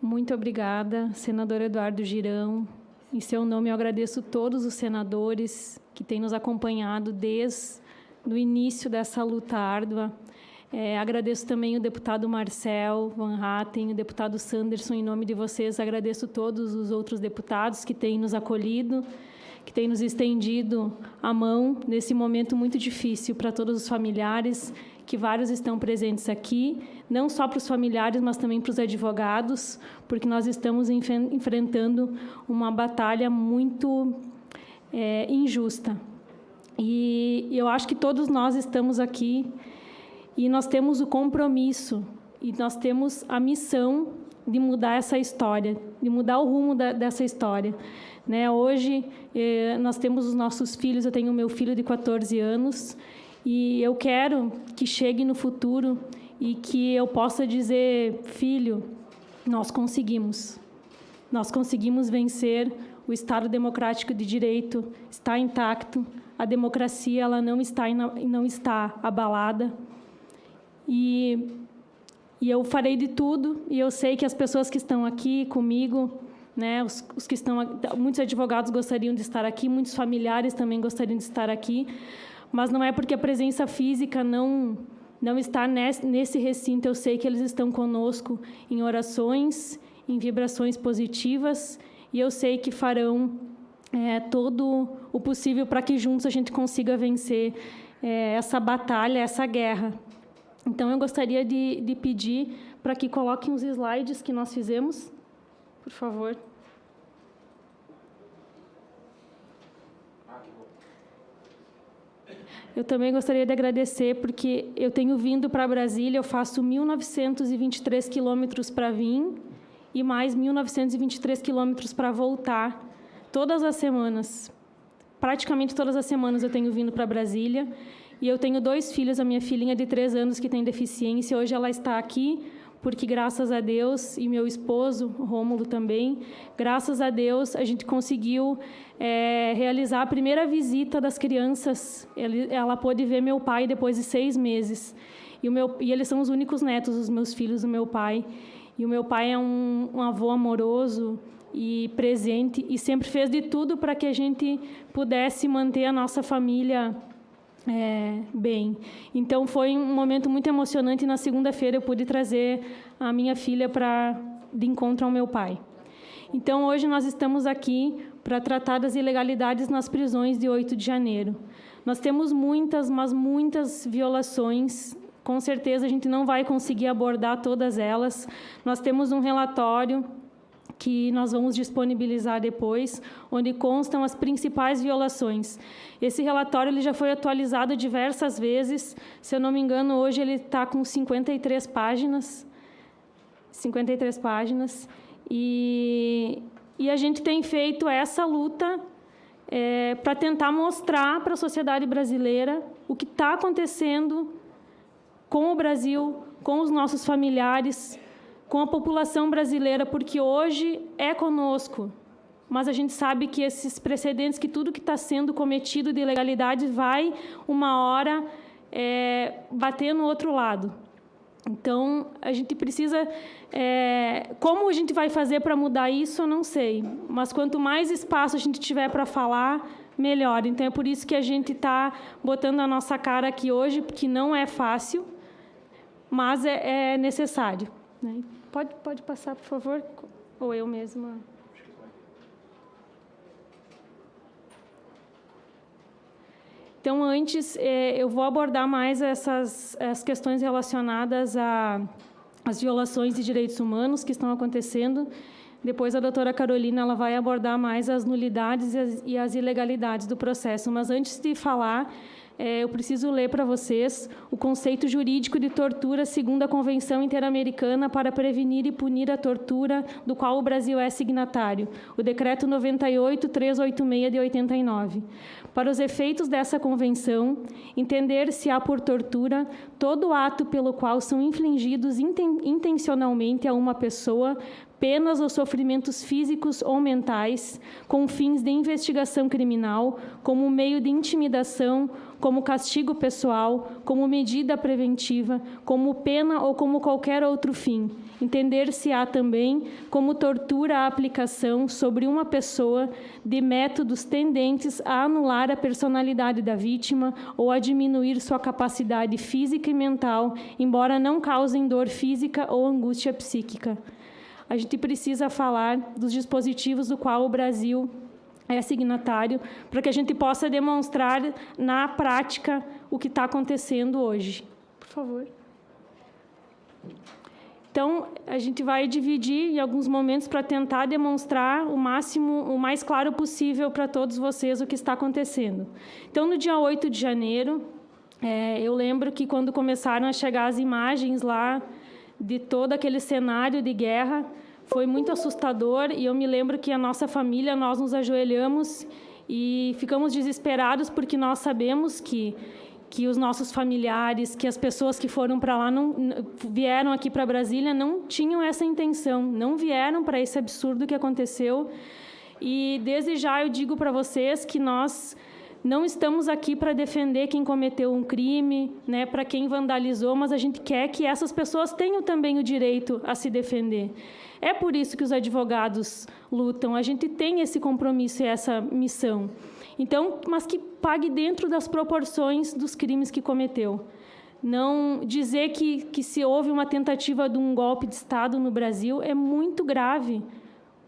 Muito obrigada, senador Eduardo Girão. Em seu nome, eu agradeço todos os senadores que têm nos acompanhado desde o início dessa luta árdua. Agradeço também o deputado Marcel Van Hatten, o deputado Sanderson, em nome de vocês, agradeço todos os outros deputados que têm nos acolhido, que têm nos estendido a mão nesse momento muito difícil para todos os familiares, que vários estão presentes aqui, não só para os familiares, mas também para os advogados, porque nós estamos enfrentando uma batalha muito injusta. E eu acho que todos nós estamos aqui e nós temos o compromisso e nós temos a missão de mudar essa história, de mudar o rumo dessa história. Hoje, nós temos os nossos filhos, eu tenho o meu filho de 14 anos, e eu quero que chegue no futuro e que eu possa dizer, filho, nós conseguimos vencer, o Estado Democrático de Direito está intacto, a democracia ela não está abalada, e eu farei de tudo, e eu sei que as pessoas que estão aqui comigo, os que estão, muitos advogados gostariam de estar aqui, muitos familiares também gostariam de estar aqui, mas não é porque a presença física não está nesse recinto. Eu sei que eles estão conosco em orações, em vibrações positivas, e eu sei que farão todo o possível para que juntos a gente consiga vencer essa batalha, essa guerra. Então, eu gostaria de pedir para que coloquem os slides que nós fizemos, por favor. Eu também gostaria de agradecer, porque eu tenho vindo para Brasília, eu faço 1.923 quilômetros para vir e mais 1.923 quilômetros para voltar, todas as semanas. Praticamente todas as semanas eu tenho vindo para Brasília, e eu tenho 2 filhos, a minha filhinha de 3 anos que tem deficiência, hoje ela está aqui, porque, graças a Deus, e meu esposo, Rômulo, também, graças a Deus, a gente conseguiu realizar a primeira visita das crianças. Ela pôde ver meu pai depois de 6 meses. E eles são os únicos netos, os meus filhos do meu pai. E o meu pai é um avô amoroso e presente, e sempre fez de tudo para que a gente pudesse manter a nossa família bem. Então, foi um momento muito emocionante, e na segunda-feira eu pude trazer a minha filha de encontro ao meu pai. Então, hoje nós estamos aqui para tratar das ilegalidades nas prisões de 8 de janeiro. Nós temos muitas, mas muitas violações. Com certeza, a gente não vai conseguir abordar todas elas. Nós temos um relatório que nós vamos disponibilizar depois, onde constam as principais violações. Esse relatório ele já foi atualizado diversas vezes. Se eu não me engano, hoje ele está com 53 páginas. 53 páginas. E a gente tem feito essa luta para tentar mostrar para a sociedade brasileira o que está acontecendo com o Brasil, com os nossos familiares, com a população brasileira, porque hoje é conosco, mas a gente sabe que esses precedentes, que tudo que está sendo cometido de ilegalidade vai, uma hora, bater no outro lado. Então, a gente precisa... como a gente vai fazer para mudar isso, eu não sei, mas quanto mais espaço a gente tiver para falar, melhor. Então, é por isso que a gente está botando a nossa cara aqui hoje, porque não é fácil, mas é necessário, né? Pode passar, por favor? Ou eu mesma? Então, antes, eu vou abordar mais as questões relacionadas às violações de direitos humanos que estão acontecendo. Depois, a doutora Carolina ela vai abordar mais as nulidades e as ilegalidades do processo. Mas, antes de falar, eu preciso ler para vocês o conceito jurídico de tortura segundo a Convenção Interamericana para Prevenir e Punir a Tortura, do qual o Brasil é signatário, o Decreto 98.386 de 89. Para os efeitos dessa convenção, entender-se-á por tortura todo ato pelo qual são infligidos intencionalmente a uma pessoa penas ou sofrimentos físicos ou mentais, com fins de investigação criminal, como meio de intimidação, como castigo pessoal, como medida preventiva, como pena ou como qualquer outro fim. Entender-se-á também como tortura a aplicação sobre uma pessoa de métodos tendentes a anular a personalidade da vítima ou a diminuir sua capacidade física e mental, embora não causem dor física ou angústia psíquica. A gente precisa falar dos dispositivos do qual o Brasil é signatário, para que a gente possa demonstrar na prática o que está acontecendo hoje. Por favor. Então, a gente vai dividir em alguns momentos para tentar demonstrar o mais claro possível para todos vocês o que está acontecendo. Então, no dia 8 de janeiro, eu lembro que quando começaram a chegar as imagens lá de todo aquele cenário de guerra, foi muito assustador, e eu me lembro que a nossa família, nós nos ajoelhamos e ficamos desesperados, porque nós sabemos que os nossos familiares, que as pessoas que foram para lá, vieram aqui para Brasília, não tinham essa intenção, não vieram para esse absurdo que aconteceu. E, desde já, eu digo para vocês que nós não estamos aqui para defender quem cometeu um crime, né, para quem vandalizou, mas a gente quer que essas pessoas tenham também o direito a se defender. É por isso que os advogados lutam, a gente tem esse compromisso e essa missão. Então, mas que pague dentro das proporções dos crimes que cometeu. Não dizer que se houve uma tentativa de um golpe de Estado no Brasil é muito grave,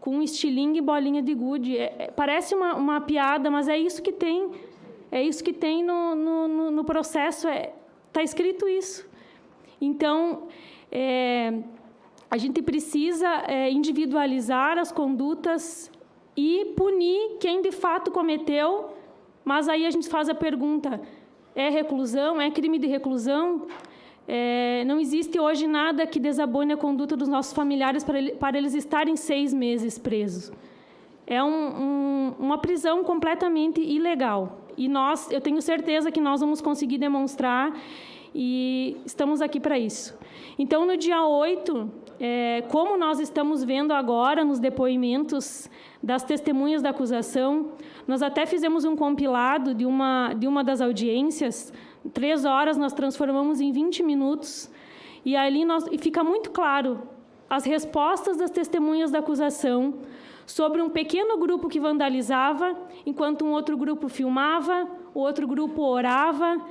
com estilingue e bolinha de gude. Parece uma piada, mas é isso que tem. É isso que tem no processo. Está escrito isso. Então, a gente precisa individualizar as condutas e punir quem de fato cometeu, mas aí a gente faz a pergunta: é reclusão? É crime de reclusão? Não existe hoje nada que desabone a conduta dos nossos familiares para eles estarem 6 meses presos. É uma prisão completamente ilegal. E eu tenho certeza que nós vamos conseguir demonstrar, e estamos aqui para isso. Então, no dia 8, como nós estamos vendo agora nos depoimentos das testemunhas da acusação, nós até fizemos um compilado de uma das audiências. 3 horas nós transformamos em 20 minutos, e ali fica muito claro as respostas das testemunhas da acusação sobre um pequeno grupo que vandalizava, enquanto um outro grupo filmava, o outro grupo orava,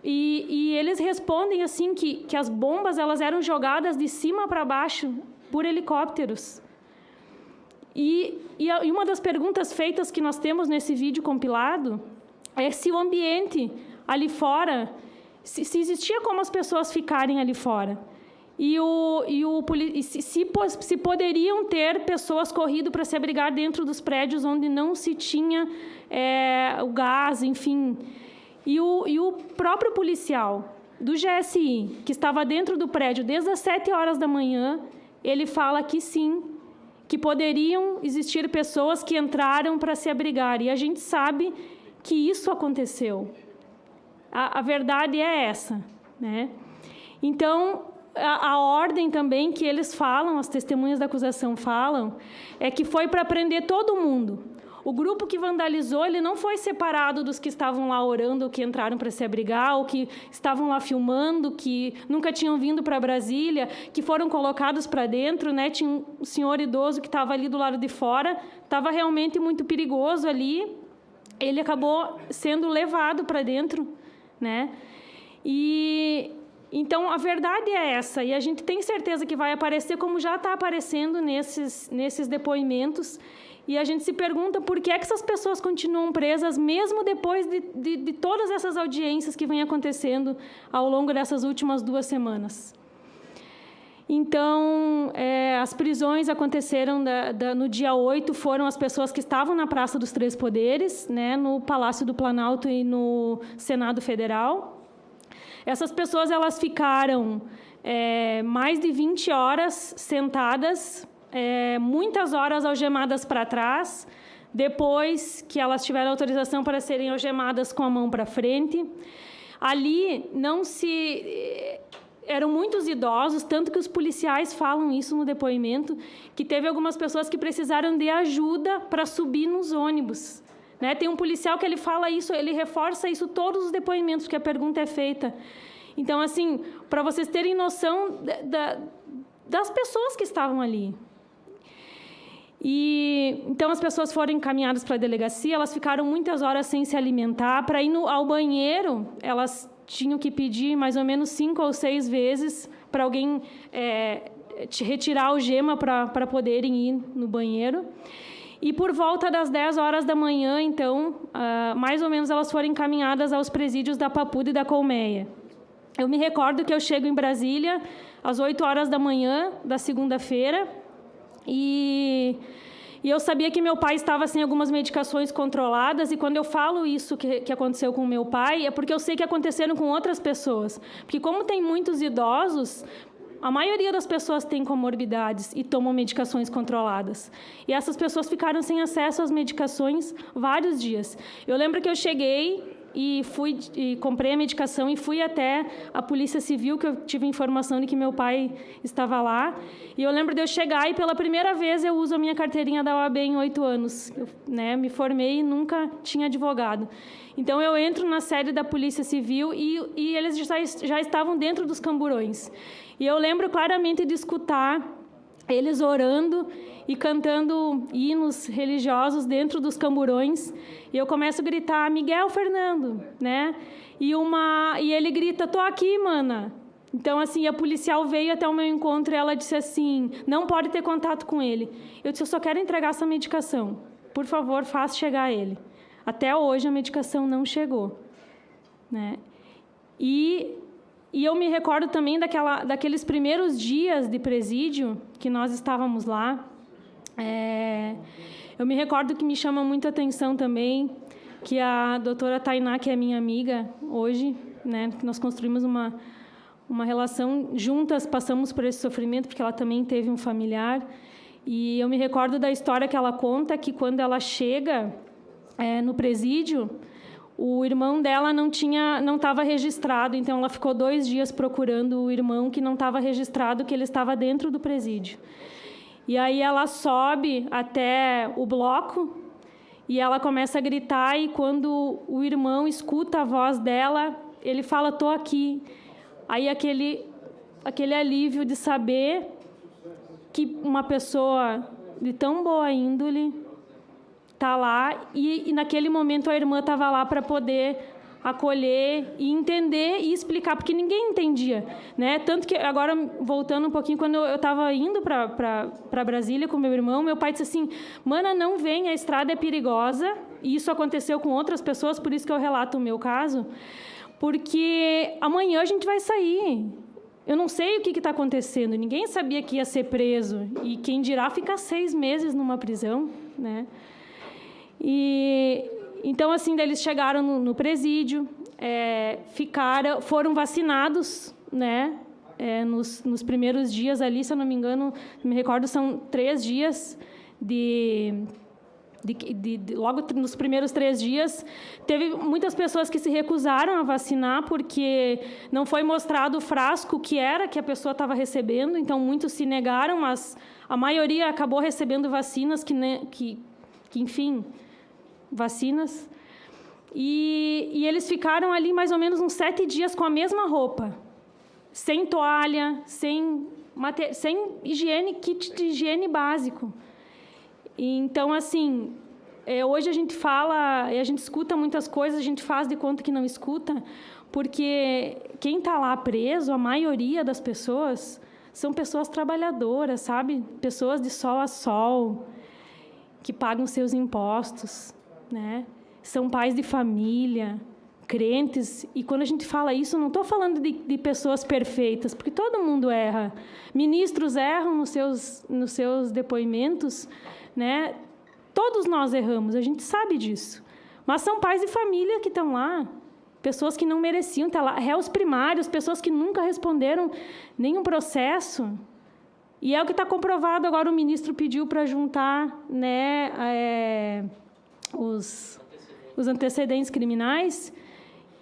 e eles respondem assim que as bombas elas eram jogadas de cima para baixo por helicópteros. E uma das perguntas feitas que nós temos nesse vídeo compilado é se o ambiente ali fora, se existia como as pessoas ficarem ali fora. Se poderiam ter pessoas corrido para se abrigar dentro dos prédios onde não se tinha o gás, enfim. E o próprio policial do GSI, que estava dentro do prédio desde as 7 horas da manhã, ele fala que sim, que poderiam existir pessoas que entraram para se abrigar. E a gente sabe que isso aconteceu. A verdade é essa, né? Então, a ordem também que eles falam, as testemunhas da acusação falam, é que foi para prender todo mundo. O grupo que vandalizou, ele não foi separado dos que estavam lá orando, ou que entraram para se abrigar, ou que estavam lá filmando, que nunca tinham vindo para Brasília, que foram colocados para dentro, né? Tinha um senhor idoso que estava ali do lado de fora, estava realmente muito perigoso ali, ele acabou sendo levado para dentro, né? Então, a verdade é essa, e a gente tem certeza que vai aparecer, como já está aparecendo nesses depoimentos, e a gente se pergunta por que essas pessoas continuam presas, mesmo depois de todas essas audiências que vêm acontecendo ao longo dessas últimas 2 semanas. Então, as prisões aconteceram no dia 8, foram as pessoas que estavam na Praça dos Três Poderes, né, no Palácio do Planalto e no Senado Federal. Essas pessoas elas ficaram mais de 20 horas sentadas, muitas horas algemadas para trás, depois que elas tiveram autorização para serem algemadas com a mão para frente. Ali não se... Eram muitos idosos, tanto que os policiais falam isso no depoimento, que teve algumas pessoas que precisaram de ajuda para subir nos ônibus. Né? Tem um policial que ele fala isso, ele reforça isso todos os depoimentos, porque a pergunta é feita. Então, assim, para vocês terem noção das pessoas que estavam ali. Então, as pessoas foram encaminhadas para a delegacia, elas ficaram muitas horas sem se alimentar. Para ir ao banheiro, elas tinham que pedir mais ou menos 5 ou 6 vezes para alguém retirar a algema para poderem ir no banheiro. E por volta das 10 horas da manhã, então, mais ou menos, elas foram encaminhadas aos presídios da Papuda e da Colmeia. Eu me recordo que eu chego em Brasília às 8 horas da manhã da segunda-feira e eu sabia que meu pai estava sem algumas medicações controladas, e quando eu falo isso que aconteceu com meu pai, é porque eu sei que aconteceram com outras pessoas. Porque como tem muitos idosos, a maioria das pessoas tem comorbidades e tomam medicações controladas. E essas pessoas ficaram sem acesso às medicações vários dias. Eu lembro que eu cheguei e comprei a medicação e fui até a Polícia Civil, que eu tive informação de que meu pai estava lá. E eu lembro de eu chegar e, pela primeira vez, eu uso a minha carteirinha da OAB em 8 anos. Eu, me formei e nunca tinha advogado. Então, eu entro na sede da Polícia Civil e eles já estavam dentro dos camburões. E eu lembro claramente de escutar eles orando e cantando hinos religiosos dentro dos camburões. E eu começo a gritar, Miguel Fernando, né? E ele grita, tô aqui, mana. Então, assim, a policial veio até o meu encontro e ela disse assim, não pode ter contato com ele. Eu disse, eu só quero entregar essa medicação. Por favor, faça chegar a ele. Até hoje, a medicação não chegou. Né? E eu me recordo também daqueles primeiros dias de presídio, que nós estávamos lá. Eu me recordo que me chama muita atenção também que a doutora Tainá, que é minha amiga hoje, né, que nós construímos uma relação juntas, passamos por esse sofrimento, porque ela também teve um familiar. E eu me recordo da história que ela conta, que quando ela chega no presídio, o irmão dela não estava registrado, então ela ficou 2 dias procurando o irmão que não estava registrado, que ele estava dentro do presídio. E aí ela sobe até o bloco e ela começa a gritar, e quando o irmão escuta a voz dela, ele fala, tô aqui. Aí aquele alívio de saber que uma pessoa de tão boa índole está lá, e naquele momento a irmã estava lá para poder acolher e entender e explicar, porque ninguém entendia, né? Tanto que, agora, voltando um pouquinho, quando eu estava indo para Brasília com meu irmão, meu pai disse assim, mana, não vem, a estrada é perigosa, e isso aconteceu com outras pessoas, por isso que eu relato o meu caso, porque amanhã a gente vai sair. Eu não sei o que está acontecendo, ninguém sabia que ia ser preso, e quem dirá ficar 6 meses numa prisão, né? Então, assim, eles chegaram no presídio, foram vacinados, né? Nos primeiros dias ali, se eu não me engano, me recordo, são 3 dias logo nos primeiros 3 dias, teve muitas pessoas que se recusaram a vacinar porque não foi mostrado o frasco que a pessoa estava recebendo, então muitos se negaram, mas a maioria acabou recebendo vacinas que enfim, vacinas. E eles ficaram ali mais ou menos uns 7 dias com a mesma roupa, sem toalha, sem higiene, kit de higiene básico. Então, assim, hoje a gente fala, a gente escuta muitas coisas, a gente faz de conta que não escuta, porque quem está lá preso, a maioria das pessoas, são pessoas trabalhadoras, sabe? Pessoas de sol a sol, que pagam seus impostos, né? São pais de família, crentes. E quando a gente fala isso, não estou falando de pessoas perfeitas, porque todo mundo erra. Ministros erram nos seus depoimentos, né? Todos nós erramos, a gente sabe disso. Mas são pais de família que estão lá, pessoas que não mereciam estar lá, réus primários, pessoas que nunca responderam nenhum processo. E é o que está comprovado. Agora o ministro pediu para juntar, né, os antecedentes criminais.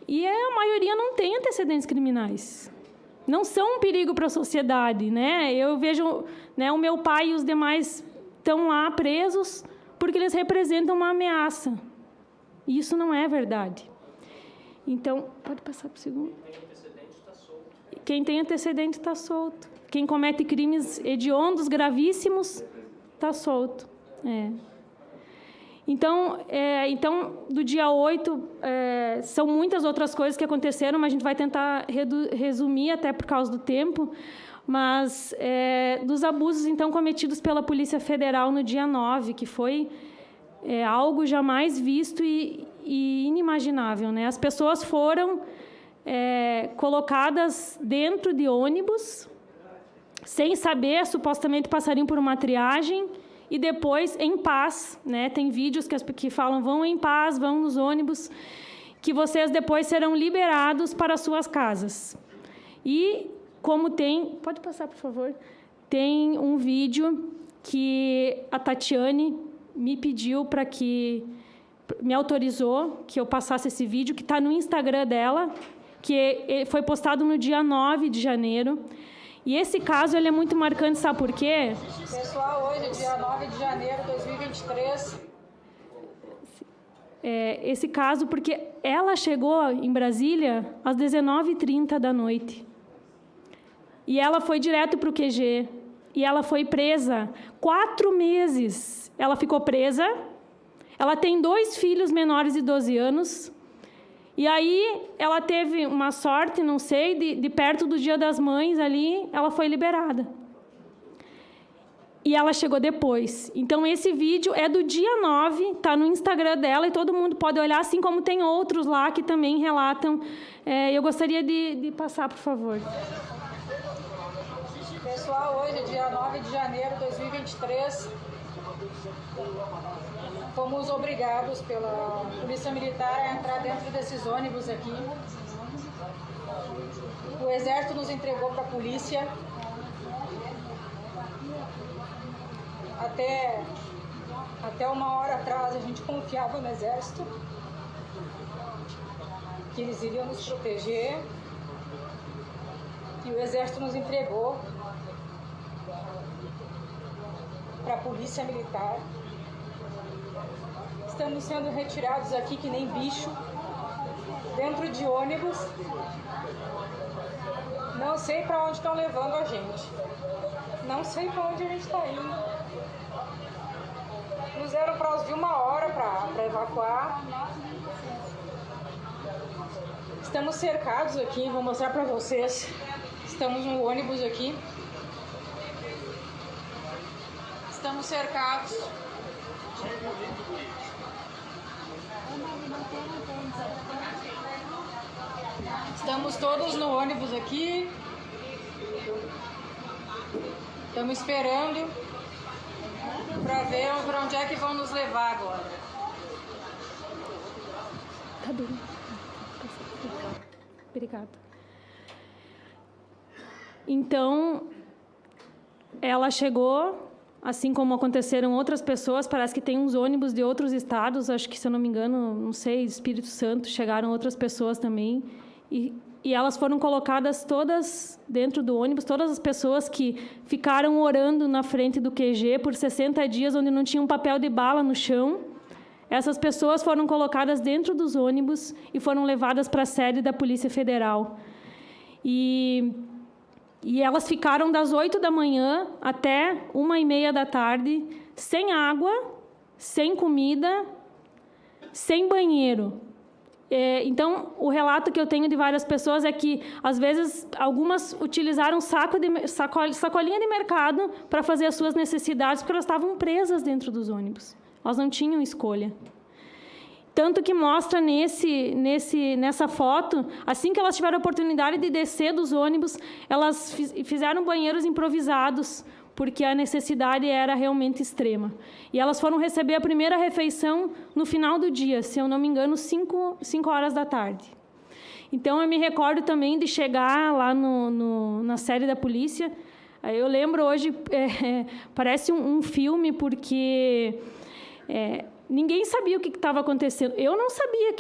E a maioria não tem antecedentes criminais. Não são um perigo para a sociedade, né? Eu vejo, né, o meu pai e os demais estão lá presos porque eles representam uma ameaça. E isso não é verdade. Então, pode passar para o segundo. Quem tem antecedente está solto. Quem comete crimes hediondos, gravíssimos, está solto. Então, do dia 8, são muitas outras coisas que aconteceram, mas a gente vai tentar resumir, até por causa do tempo, mas dos abusos, então, cometidos pela Polícia Federal no dia 9, que foi algo jamais visto e inimaginável, né? As pessoas foram colocadas dentro de ônibus, sem saber, supostamente passariam por uma triagem, e depois em paz, né? Tem vídeos que falam, vão em paz, vão nos ônibus, que vocês depois serão liberados para suas casas. E como tem... Pode passar, por favor. Tem um vídeo que a Tatiane me pediu para que... me autorizou que eu passasse esse vídeo, que está no Instagram dela, que foi postado no dia 9 de janeiro. E esse caso ele é muito marcante, sabe por quê? Pessoal, hoje é dia 9 de janeiro de 2023. Esse caso, porque ela chegou em Brasília às 19h30 da noite. E ela foi direto para o QG. E ela foi presa 4 meses. Ela ficou presa. Ela tem 2 filhos menores de 12 anos. E aí, ela teve uma sorte, não sei, de perto do Dia das Mães ali, ela foi liberada. E ela chegou depois. Então, esse vídeo é do dia 9, está no Instagram dela, e todo mundo pode olhar, assim como tem outros lá que também relatam. Eu gostaria de passar, por favor. Pessoal, hoje é dia 9 de janeiro de 2023. Fomos obrigados pela Polícia Militar a entrar dentro desses ônibus aqui. O Exército nos entregou para a polícia. Até uma hora atrás a gente confiava no Exército, que eles iriam nos proteger. E o Exército nos entregou para a Polícia Militar. Estamos sendo retirados aqui que nem bicho, dentro de ônibus. Não sei para onde estão levando a gente. Não sei para onde a gente está indo. Nos deram prazo de 1 hora para evacuar. Estamos cercados aqui, vou mostrar para vocês. Estamos no ônibus aqui. Estamos cercados. Estamos todos no ônibus aqui. Estamos esperando para ver para onde é que vão nos levar agora. Tá bem. Obrigada. Então, ela chegou... Assim como aconteceram outras pessoas, parece que tem uns ônibus de outros estados, acho que, se eu não me engano, não sei, Espírito Santo, chegaram outras pessoas também, e elas foram colocadas todas dentro do ônibus, todas as pessoas que ficaram orando na frente do QG por 60 dias, onde não tinha um papel de bala no chão, essas pessoas foram colocadas dentro dos ônibus e foram levadas para a sede da Polícia Federal. E elas ficaram das 8 da manhã até 1h30 da tarde, sem água, sem comida, sem banheiro. Então, o relato que eu tenho de várias pessoas é que, às vezes, algumas utilizaram sacolinha de mercado para fazer as suas necessidades, porque elas estavam presas dentro dos ônibus. Elas não tinham escolha. Tanto que mostra nessa foto, assim que elas tiveram a oportunidade de descer dos ônibus, elas fizeram banheiros improvisados, porque a necessidade era realmente extrema. E elas foram receber a primeira refeição no final do dia, se eu não me engano, 5 horas da tarde. Então, eu me recordo também de chegar lá na sede da polícia. Eu lembro hoje, parece um filme, porque... ninguém sabia o que estava acontecendo. Eu não sabia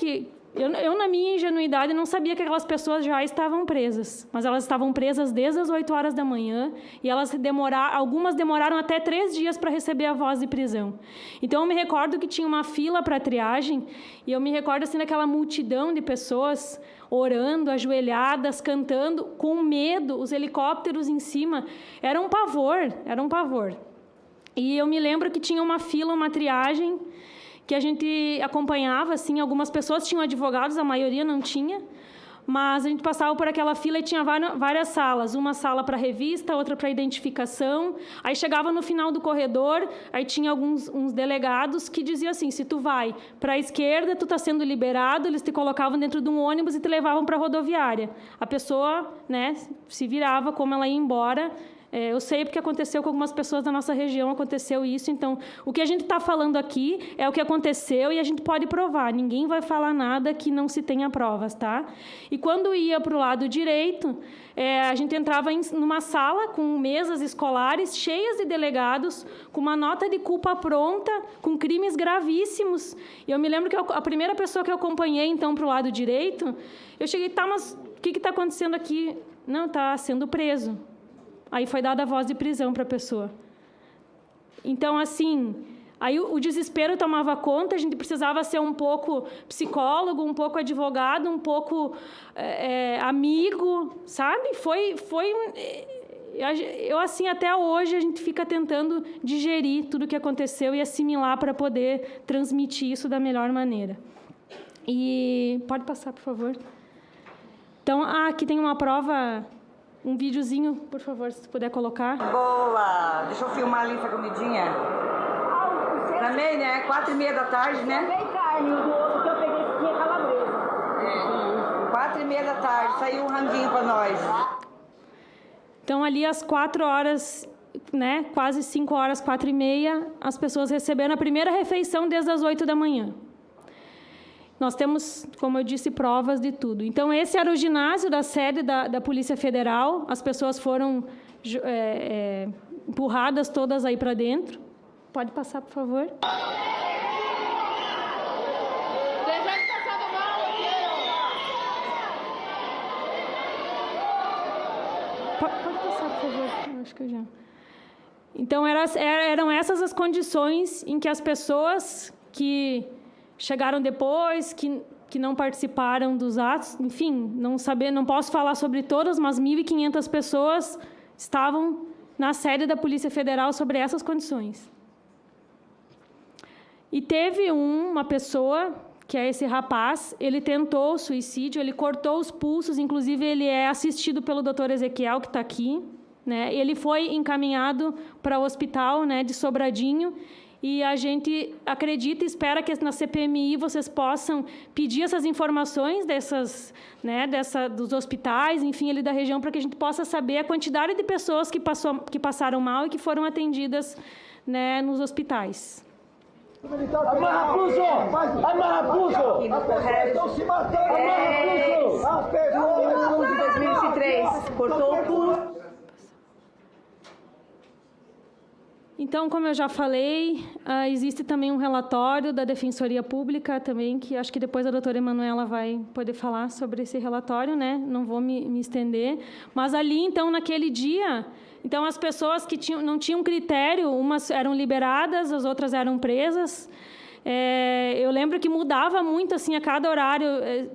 Eu, na minha ingenuidade, não sabia que aquelas pessoas já estavam presas, mas elas estavam presas desde as 8 horas da manhã e algumas demoraram até 3 dias para receber a voz de prisão. Então, eu me recordo que tinha uma fila para triagem e eu me recordo assim, daquela multidão de pessoas orando, ajoelhadas, cantando, com medo, os helicópteros em cima. Era um pavor, era um pavor. E eu me lembro que tinha uma fila, uma triagem, que a gente acompanhava, assim, algumas pessoas tinham advogados, a maioria não tinha, mas a gente passava por aquela fila e tinha várias salas, uma sala para revista, outra para identificação, aí chegava no final do corredor, aí tinha uns delegados que diziam assim, se tu vai para a esquerda, tu está sendo liberado, eles te colocavam dentro de um ônibus e te levavam para a rodoviária. A pessoa, né, se virava como ela ia embora. Eu sei porque aconteceu com algumas pessoas da nossa região, aconteceu isso. Então, o que a gente está falando aqui é o que aconteceu e a gente pode provar. Ninguém vai falar nada que não se tenha provas, tá? E quando ia para o lado direito, a gente entrava numa sala com mesas escolares cheias de delegados, com uma nota de culpa pronta, com crimes gravíssimos. E eu me lembro que a primeira pessoa que eu acompanhei, então, para o lado direito, eu cheguei, tá, mas o que está acontecendo aqui? Não, está sendo preso. Aí foi dada a voz de prisão para a pessoa. Então, assim, aí o desespero tomava conta, a gente precisava ser um pouco psicólogo, um pouco advogado, um pouco amigo, sabe? Eu, assim, até hoje, a gente fica tentando digerir tudo o que aconteceu e assimilar para poder transmitir isso da melhor maneira. E pode passar, por favor. Então, aqui tem uma prova... Um videozinho, por favor, se puder colocar. Boa! Deixa eu filmar ali essa comidinha. Também, né? 4h30 da tarde, né? Também carne, o do outro que eu peguei aqui é calabresa. 4h30 da tarde, saiu um ranguinho para nós. Então, ali às 4 horas, né? Quase 5 horas, 4h30, as pessoas receberam a primeira refeição desde as 8 da manhã. Nós temos, como eu disse, provas de tudo. Então, esse era o ginásio da sede da Polícia Federal. As pessoas foram empurradas todas aí para dentro. Pode passar, por favor. Pode passar, por favor. Acho que eu já... Então, eram essas as condições em que as pessoas que... chegaram depois, que não participaram dos atos, enfim, não posso falar sobre todas, mas 1.500 pessoas estavam na sede da Polícia Federal sobre essas condições. E teve uma pessoa, que é esse rapaz, ele tentou suicídio, ele cortou os pulsos, inclusive ele é assistido pelo Dr. Ezequiel, que está aqui, né? Ele foi encaminhado para o hospital, né, de Sobradinho. E a gente acredita e espera que na CPMI vocês possam pedir essas informações dos hospitais, enfim, ali da região, para que a gente possa saber a quantidade de pessoas que passaram mal e que foram atendidas, né, nos hospitais. Amarra pulso! Amarra pulso! Estão se matando! Amarra pulso! De 2023, cortou o pulso. Então, como eu já falei, existe também um relatório da Defensoria Pública também, que acho que depois a doutora Emanuela vai poder falar sobre esse relatório, né? Não vou me estender. Mas ali, então, naquele dia, então, as pessoas que não tinham critério, umas eram liberadas, as outras eram presas. Eu lembro que mudava muito, assim, a cada horário.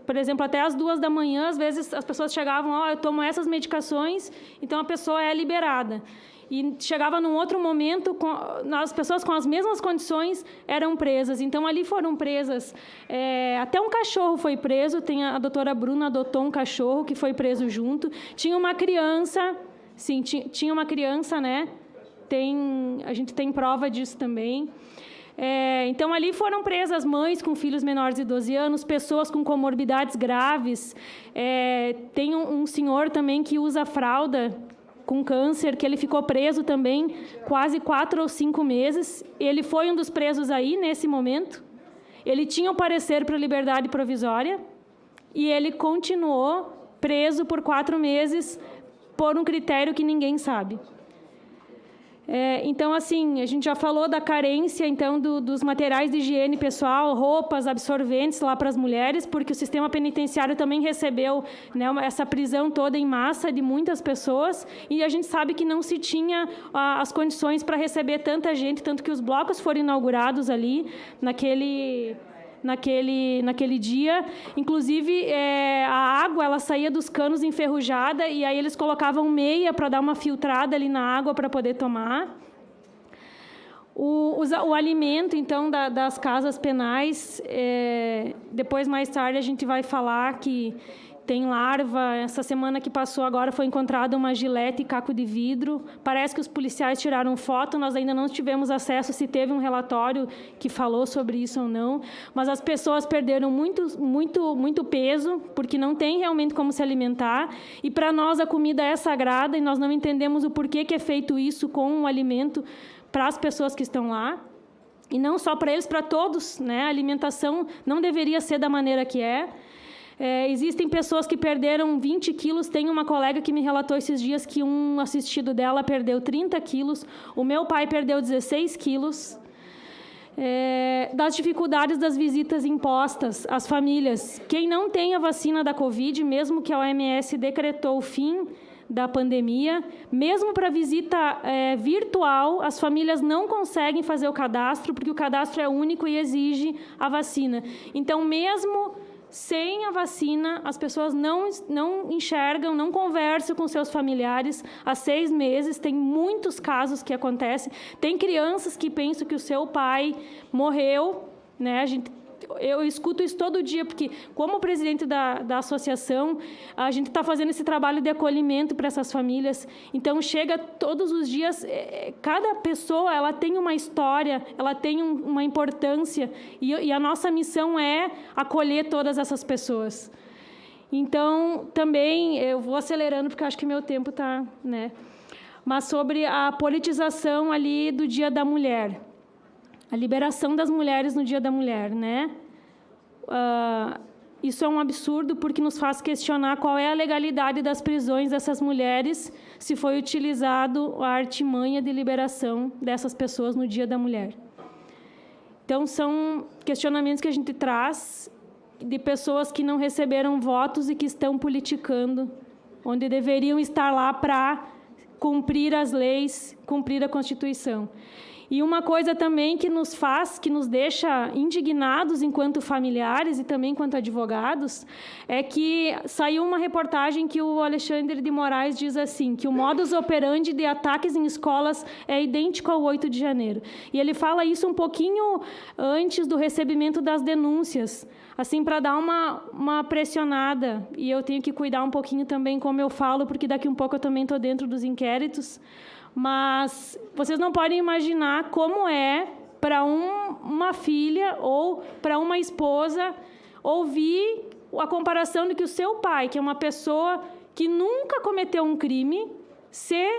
Por exemplo, até às 2 da manhã, às vezes, as pessoas chegavam, eu tomo essas medicações, então a pessoa é liberada. E chegava num outro momento, as pessoas com as mesmas condições eram presas. Então, ali foram presas. Até um cachorro foi preso. A doutora Bruna adotou um cachorro que foi preso junto. Tinha uma criança, sim, tinha uma criança, né? A gente tem prova disso também. Então, ali foram presas mães com filhos menores de 12 anos, pessoas com comorbidades graves. Tem um senhor também que usa fralda, com câncer, que ele ficou preso também quase 4 ou 5 meses. Ele foi um dos presos aí, nesse momento. Ele tinha um parecer para liberdade provisória e ele continuou preso por 4 meses por um critério que ninguém sabe. Então, assim, a gente já falou da carência, então, dos materiais de higiene pessoal, roupas, absorventes lá para as mulheres, porque o sistema penitenciário também recebeu, né, essa prisão toda em massa de muitas pessoas, e a gente sabe que não se tinha as condições para receber tanta gente, tanto que os blocos foram inaugurados ali, naquele dia. Inclusive, a água ela saía dos canos enferrujada, e aí eles colocavam meia para dar uma filtrada ali na água para poder tomar. O alimento, então, das casas penais, depois, mais tarde, a gente vai falar que tem larva. Essa semana que passou agora foi encontrada uma gilete e caco de vidro. Parece que os policiais tiraram foto, nós ainda não tivemos acesso se teve um relatório que falou sobre isso ou não. Mas as pessoas perderam muito peso, porque não tem realmente como se alimentar. E para nós a comida é sagrada e nós não entendemos o porquê que é feito isso com o alimento para as pessoas que estão lá. E não só para eles, para todos, né? A alimentação não deveria ser da maneira que é. Existem pessoas que perderam 20 quilos. Tem uma colega que me relatou esses dias que um assistido dela perdeu 30 quilos. O meu pai perdeu 16 quilos. Das dificuldades das visitas impostas às famílias. Quem não tem a vacina da Covid, mesmo que a OMS decretou o fim da pandemia, mesmo para visita virtual, as famílias não conseguem fazer o cadastro, porque o cadastro é único e exige a vacina. Então, mesmo sem a vacina, as pessoas não enxergam, não conversam com seus familiares há 6 meses. Tem muitos casos que acontecem. Tem crianças que pensam que o seu pai morreu, né? Eu escuto isso todo dia, porque, como presidente da associação, a gente está fazendo esse trabalho de acolhimento para essas famílias. Então, chega todos os dias, cada pessoa ela tem uma história, ela tem uma importância, e a nossa missão é acolher todas essas pessoas. Então, também, eu vou acelerando, porque acho que meu tempo está... né? Mas sobre a politização ali do Dia da Mulher. A liberação das mulheres no Dia da Mulher, né? Isso é um absurdo, porque nos faz questionar qual é a legalidade das prisões dessas mulheres, se foi utilizado a artimanha de liberação dessas pessoas no Dia da Mulher. Então, são questionamentos que a gente traz de pessoas que não receberam votos e que estão politicando, onde deveriam estar lá para cumprir as leis, cumprir a Constituição. E uma coisa também que nos deixa indignados enquanto familiares e também enquanto advogados, é que saiu uma reportagem que o Alexandre de Moraes diz assim, que o modus operandi de ataques em escolas é idêntico ao 8 de janeiro. E ele fala isso um pouquinho antes do recebimento das denúncias, assim, para dar uma pressionada. E eu tenho que cuidar um pouquinho também como eu falo, porque daqui um pouco eu também estou dentro dos inquéritos. Mas vocês não podem imaginar como é para uma filha ou para uma esposa ouvir a comparação de que o seu pai, que é uma pessoa que nunca cometeu um crime, ser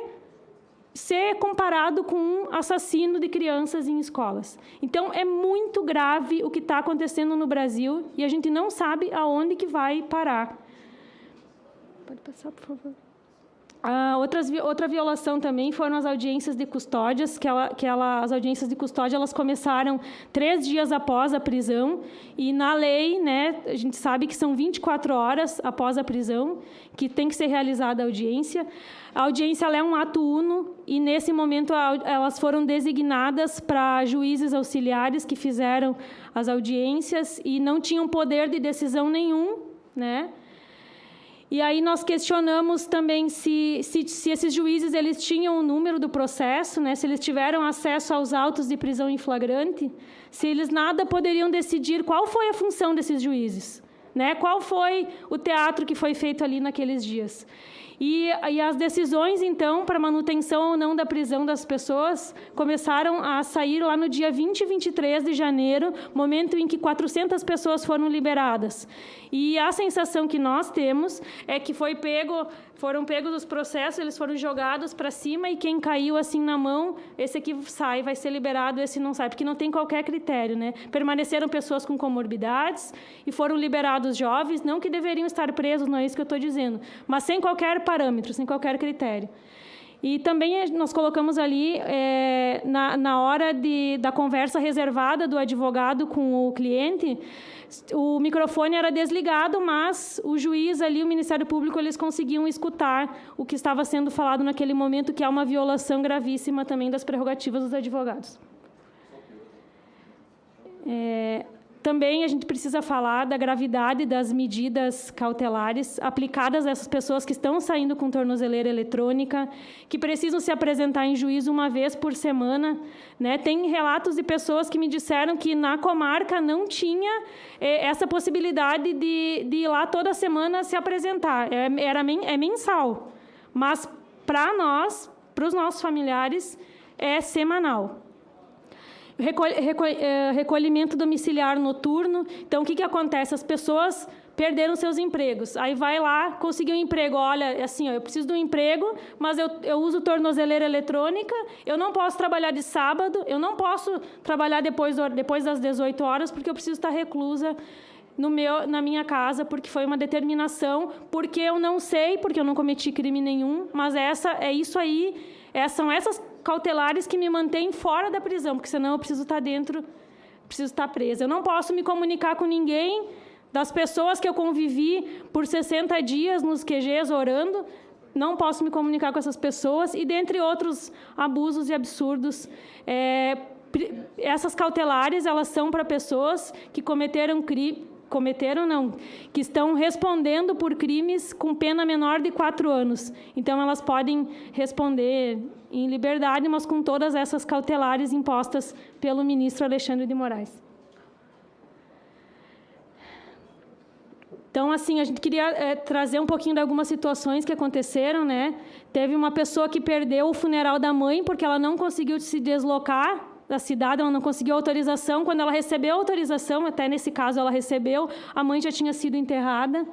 comparado com um assassino de crianças em escolas. Então, é muito grave o que está acontecendo no Brasil e a gente não sabe aonde que vai parar. Pode passar, por favor. Outra violação também foram as audiências de custódias, as audiências de custódia elas começaram 3 dias após a prisão, e na lei, né, a gente sabe que são 24 horas após a prisão que tem que ser realizada a audiência. A audiência ela é um ato uno, e nesse momento elas foram designadas para juízes auxiliares que fizeram as audiências e não tinham poder de decisão nenhum, né? E aí nós questionamos também se esses juízes eles tinham o número do processo, né? Se eles tiveram acesso aos autos de prisão em flagrante, se eles nada poderiam decidir qual foi a função desses juízes, né? Qual foi o teatro que foi feito ali naqueles dias. E as decisões, então, para manutenção ou não da prisão das pessoas, começaram a sair lá no dia 20 e 23 de janeiro, momento em que 400 pessoas foram liberadas. E a sensação que nós temos é que foram pegos os processos, eles foram jogados para cima, e quem caiu assim na mão, esse aqui sai, vai ser liberado, esse não sai, porque não tem qualquer critério, né? Permaneceram pessoas com comorbidades e foram liberados jovens, não que deveriam estar presos, não é isso que eu estou dizendo, mas sem qualquer parâmetro, sem qualquer critério. E também nós colocamos ali, na hora da conversa reservada do advogado com o cliente, o microfone era desligado, mas o juiz ali, o Ministério Público, eles conseguiam escutar o que estava sendo falado naquele momento, que é uma violação gravíssima também das prerrogativas dos advogados. Também a gente precisa falar da gravidade das medidas cautelares aplicadas a essas pessoas que estão saindo com tornozeleira eletrônica, que precisam se apresentar em juízo uma vez por semana, né? Tem relatos de pessoas que me disseram que na comarca não tinha essa possibilidade de ir lá toda semana se apresentar. É mensal, mas para nós, para os nossos familiares, é semanal. Recolhimento domiciliar noturno. Então, o que acontece? As pessoas perderam seus empregos. Aí vai lá, conseguiu um emprego. Olha, assim, eu preciso de um emprego, mas eu uso tornozeleira eletrônica, eu não posso trabalhar de sábado, eu não posso trabalhar depois das 18 horas, porque eu preciso estar reclusa na minha casa, porque foi uma determinação, porque eu não sei, porque eu não cometi crime nenhum, mas isso aí, são essas cautelares que me mantêm fora da prisão, porque senão eu preciso estar dentro, preciso estar presa. Eu não posso me comunicar com ninguém das pessoas que eu convivi por 60 dias nos QGs orando, não posso me comunicar com essas pessoas, e dentre outros abusos e absurdos. Essas cautelares, elas são para pessoas que que estão respondendo por crimes com pena menor de 4 anos. Então, elas podem responder em liberdade, mas com todas essas cautelares impostas pelo ministro Alexandre de Moraes. Então, assim, a gente queria trazer um pouquinho de algumas situações que aconteceram, né? Teve uma pessoa que perdeu o funeral da mãe porque ela não conseguiu se deslocar da cidade, ela não conseguiu autorização. Quando ela recebeu a autorização, até nesse caso ela recebeu, a mãe já tinha sido enterrada.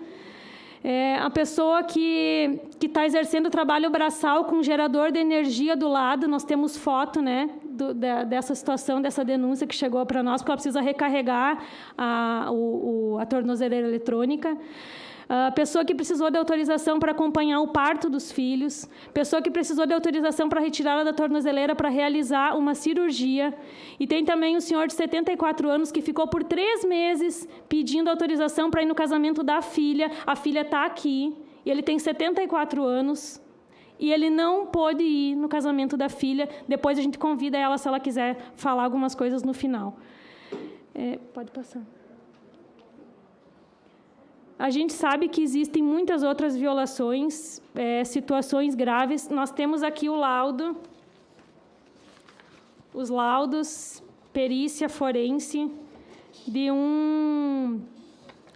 A pessoa que está exercendo trabalho braçal com gerador de energia do lado, nós temos foto, né, dessa situação, dessa denúncia que chegou para nós, porque ela precisa recarregar a tornozeleira eletrônica. A pessoa que precisou de autorização para acompanhar o parto dos filhos, pessoa que precisou de autorização para retirá-la da tornozeleira para realizar uma cirurgia. E tem também o senhor de 74 anos que ficou por 3 meses pedindo autorização para ir no casamento da filha. A filha está aqui, e ele tem 74 anos, e ele não pôde ir no casamento da filha. Depois a gente convida ela, se ela quiser falar algumas coisas no final. Pode passar. A gente sabe que existem muitas outras violações, situações graves. Nós temos aqui os laudos, perícia forense, de um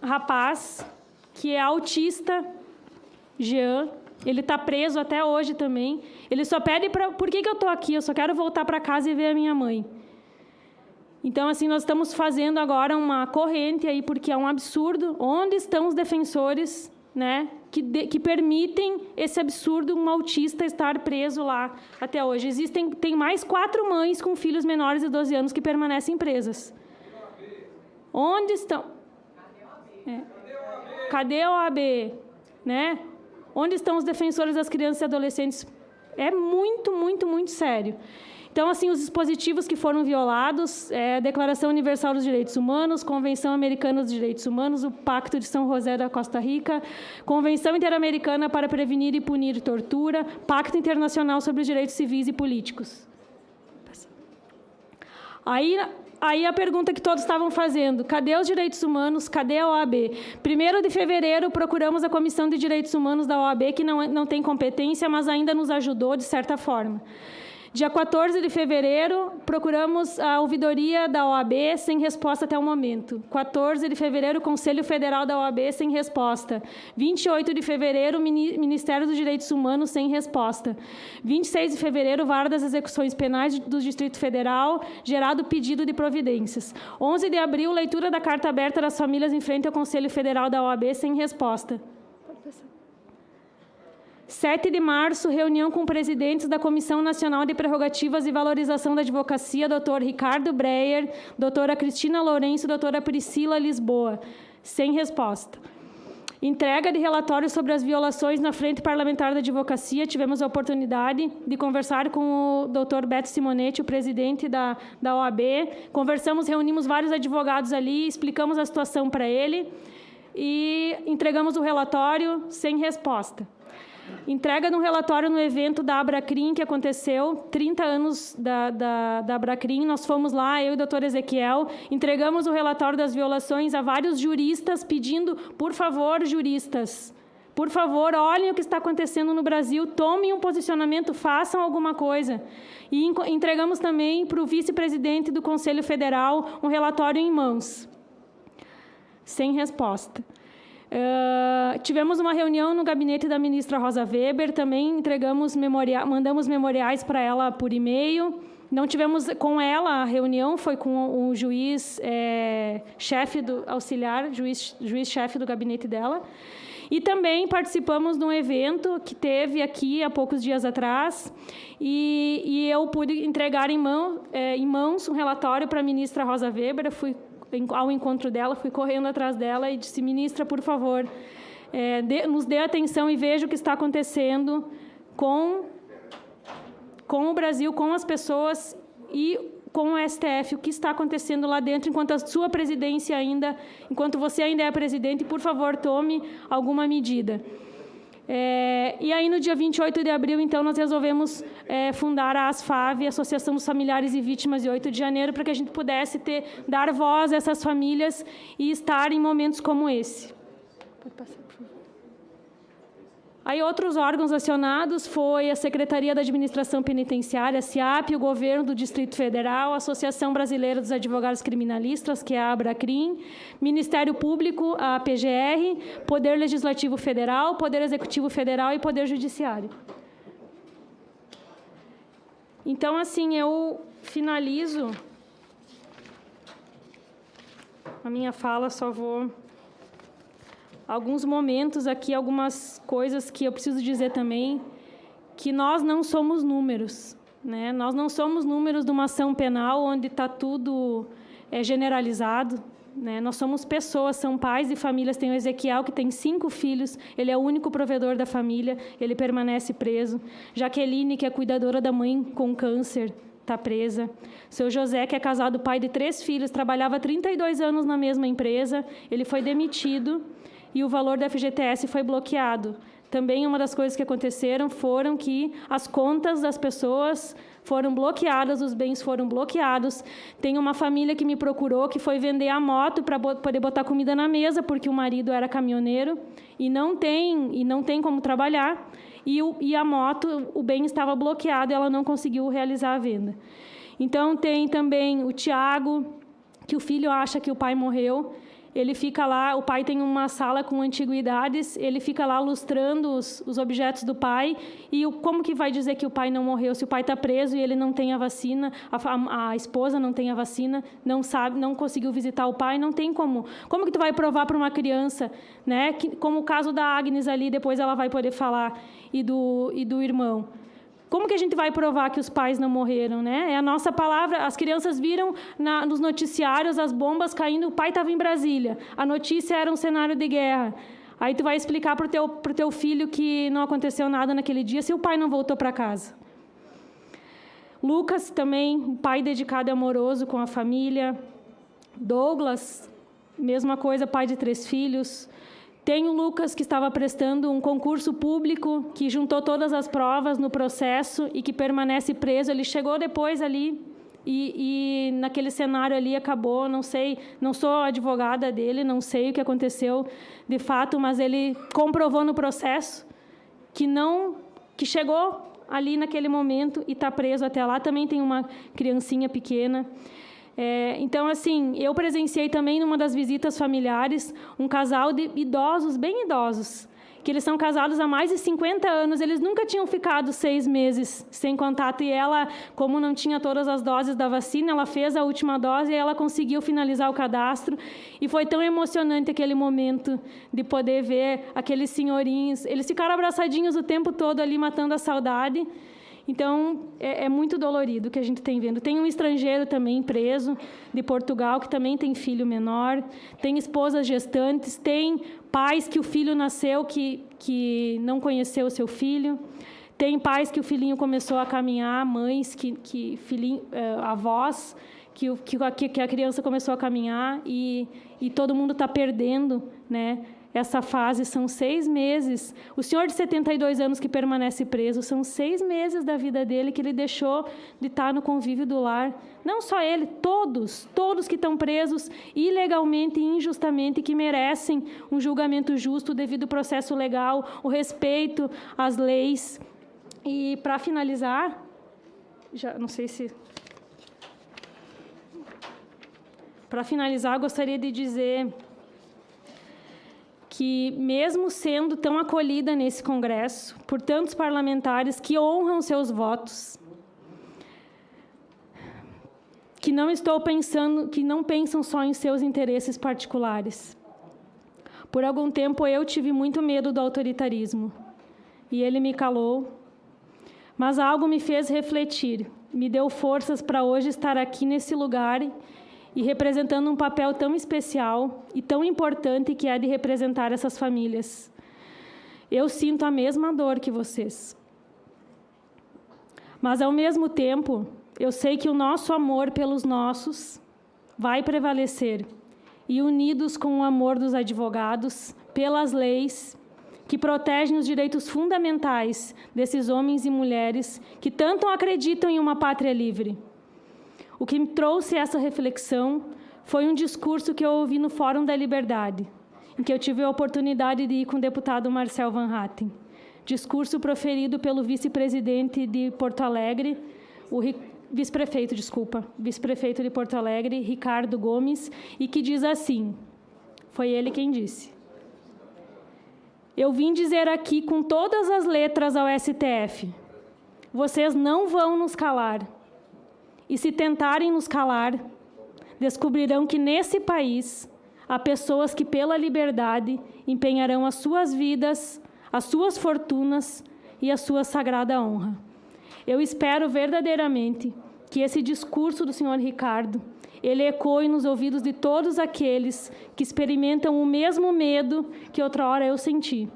rapaz que é autista, Jean. Ele está preso até hoje também. Ele só pede por que eu estou aqui? Eu só quero voltar para casa e ver a minha mãe. Então, assim, nós estamos fazendo agora uma corrente aí, porque é um absurdo. Onde estão os defensores, né, que permitem esse absurdo, um autista estar preso lá até hoje? Tem mais 4 mães com filhos menores de 12 anos que permanecem presas. Onde estão? Cadê a OAB? Né? Onde estão os defensores das crianças e adolescentes? É muito, muito, muito sério. Então, assim, os dispositivos que foram violados, a Declaração Universal dos Direitos Humanos, Convenção Americana dos Direitos Humanos, o Pacto de São José da Costa Rica, Convenção Interamericana para Prevenir e Punir Tortura, Pacto Internacional sobre os Direitos Civis e Políticos. Aí a pergunta que todos estavam fazendo: cadê os direitos humanos? Cadê a OAB? 1º de fevereiro, procuramos a Comissão de Direitos Humanos da OAB, que não tem competência, mas ainda nos ajudou, de certa forma. Dia 14 de fevereiro, procuramos a ouvidoria da OAB, sem resposta até o momento. 14 de fevereiro, Conselho Federal da OAB, sem resposta. 28 de fevereiro, Ministério dos Direitos Humanos, sem resposta. 26 de fevereiro, Vara das Execuções Penais do Distrito Federal, gerado pedido de providências. 11 de abril, leitura da Carta Aberta das Famílias em frente ao Conselho Federal da OAB, sem resposta. 7 de março, reunião com presidentes da Comissão Nacional de Prerrogativas e Valorização da Advocacia, Dr. Ricardo Breyer, doutora Cristina Lourenço, doutora Priscila Lisboa, sem resposta. Entrega de relatório sobre as violações na Frente Parlamentar da Advocacia. Tivemos a oportunidade de conversar com o Dr. Beto Simonetti, o presidente da OAB. Conversamos, reunimos vários advogados ali, explicamos a situação para ele e entregamos o relatório sem resposta. Entrega de um relatório no evento da Abracrim, que aconteceu, 30 anos da Abracrim. Nós fomos lá, eu e o doutor Ezequiel, entregamos o relatório das violações a vários juristas, pedindo, por favor, juristas, por favor, olhem o que está acontecendo no Brasil, tomem um posicionamento, façam alguma coisa. E entregamos também para o vice-presidente do Conselho Federal um relatório em mãos, sem resposta. Tivemos uma reunião no gabinete da ministra Rosa Weber, também mandamos memoriais para ela por e-mail. Não tivemos com ela a reunião, foi com o juiz chefe do auxiliar, juiz-chefe do gabinete dela. E também participamos de um evento que teve aqui há poucos dias atrás, e eu pude entregar em mãos um relatório para a ministra Rosa Weber. Eu fui ao encontro dela, fui correndo atrás dela e disse: ministra, por favor, nos dê atenção e veja o que está acontecendo com o Brasil, com as pessoas e com o STF, o que está acontecendo lá dentro, enquanto a sua presidência enquanto você ainda é presidente, por favor, tome alguma medida. E aí, no dia 28 de abril, então, nós resolvemos fundar a ASFAV, Associação dos Familiares e Vítimas de 8 de janeiro, para que a gente pudesse dar voz a essas famílias e estar em momentos como esse. Pode passar, por favor. Aí, outros órgãos acionados foi a Secretaria da Administração Penitenciária, a SIAP, o Governo do Distrito Federal, a Associação Brasileira dos Advogados Criminalistas, que é a Abracrim, Ministério Público, a PGR, Poder Legislativo Federal, Poder Executivo Federal e Poder Judiciário. Então, assim, eu finalizo a minha fala, só vou... Alguns momentos aqui, algumas coisas que eu preciso dizer também, que nós não somos números, né? Nós não somos números de uma ação penal onde está tudo generalizado, né? Nós somos pessoas, são pais e famílias. Tem o Ezequiel, que tem 5 filhos, ele é o único provedor da família, ele permanece preso. Jaqueline, que é cuidadora da mãe com câncer, está presa. Seu José, que é casado, pai de 3 filhos, trabalhava 32 anos na mesma empresa, ele foi demitido, e o valor da FGTS foi bloqueado. Também uma das coisas que aconteceram foram que as contas das pessoas foram bloqueadas, os bens foram bloqueados. Tem uma família que me procurou, que foi vender a moto para poder botar comida na mesa, porque o marido era caminhoneiro e não tem como trabalhar. E a moto, o bem estava bloqueado e ela não conseguiu realizar a venda. Então, tem também o Tiago, que o filho acha que o pai morreu. Ele fica lá, o pai tem uma sala com antiguidades, ele fica lá lustrando os objetos do pai, e como que vai dizer que o pai não morreu se o pai está preso e ele não tem a vacina, a esposa não tem a vacina, não sabe, não conseguiu visitar o pai, não tem como. Como que tu vai provar para uma criança, né? Como o caso da Agnes ali, depois ela vai poder falar, e do irmão. Como que a gente vai provar que os pais não morreram, né? É a nossa palavra. As crianças viram nos noticiários as bombas caindo, o pai estava em Brasília. A notícia era um cenário de guerra. Aí tu vai explicar para o teu filho que não aconteceu nada naquele dia se o pai não voltou para casa. Lucas também, um pai dedicado e amoroso com a família. Douglas, mesma coisa, pai de 3 filhos. Tem o Lucas, que estava prestando um concurso público, que juntou todas as provas no processo e que permanece preso. Ele chegou depois ali e naquele cenário ali acabou, não sei, não sou advogada dele, não sei o que aconteceu de fato, mas ele comprovou no processo que chegou ali naquele momento e está preso até lá. Também tem uma criancinha pequena. Então, assim, eu presenciei também, numa das visitas familiares, um casal de idosos, bem idosos, que eles são casados há mais de 50 anos, eles nunca tinham ficado 6 meses sem contato, e ela, como não tinha todas as doses da vacina, ela fez a última dose e ela conseguiu finalizar o cadastro, e foi tão emocionante aquele momento de poder ver aqueles senhorinhos, eles ficaram abraçadinhos o tempo todo ali, matando a saudade. Então, é muito dolorido o que a gente tem vendo. Tem um estrangeiro também preso, de Portugal, que também tem filho menor, tem esposas gestantes, tem pais que o filho nasceu que não conheceu o seu filho, tem pais que o filhinho começou a caminhar, mães, avós, que a criança começou a caminhar e todo mundo está perdendo, né? Essa fase. São 6 meses. O senhor de 72 anos que permanece preso, são 6 meses da vida dele que ele deixou de estar no convívio do lar. Não só ele, todos que estão presos ilegalmente e injustamente, que merecem um julgamento justo devido ao processo legal, o respeito às leis. E, para finalizar, já não sei se... Para finalizar, gostaria de dizer que, mesmo sendo tão acolhida nesse Congresso, por tantos parlamentares que honram seus votos, que não pensam só em seus interesses particulares. Por algum tempo, eu tive muito medo do autoritarismo, e ele me calou, mas algo me fez refletir, me deu forças para hoje estar aqui nesse lugar e representando um papel tão especial e tão importante que é de representar essas famílias. Eu sinto a mesma dor que vocês. Mas, ao mesmo tempo, eu sei que o nosso amor pelos nossos vai prevalecer, e unidos com o amor dos advogados, pelas leis que protegem os direitos fundamentais desses homens e mulheres que tanto acreditam em uma pátria livre. O que me trouxe essa reflexão foi um discurso que eu ouvi no Fórum da Liberdade, em que eu tive a oportunidade de ir com o deputado Marcel Van Hatten. Discurso proferido pelo vice-presidente de Porto Alegre, vice-prefeito de Porto Alegre, Ricardo Gomes, e que diz assim, foi ele quem disse: eu vim dizer aqui com todas as letras ao STF, vocês não vão nos calar. E se tentarem nos calar, descobrirão que nesse país há pessoas que, pela liberdade, empenharão as suas vidas, as suas fortunas e a sua sagrada honra. Eu espero verdadeiramente que esse discurso do senhor Ricardo, ele ecoe nos ouvidos de todos aqueles que experimentam o mesmo medo que outrora eu senti,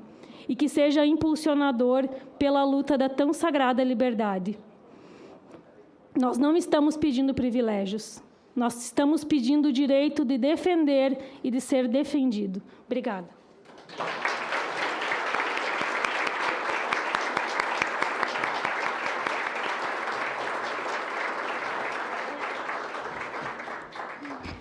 e que seja impulsionador pela luta da tão sagrada liberdade. Nós não estamos pedindo privilégios. Nós estamos pedindo o direito de defender e de ser defendido. Obrigada.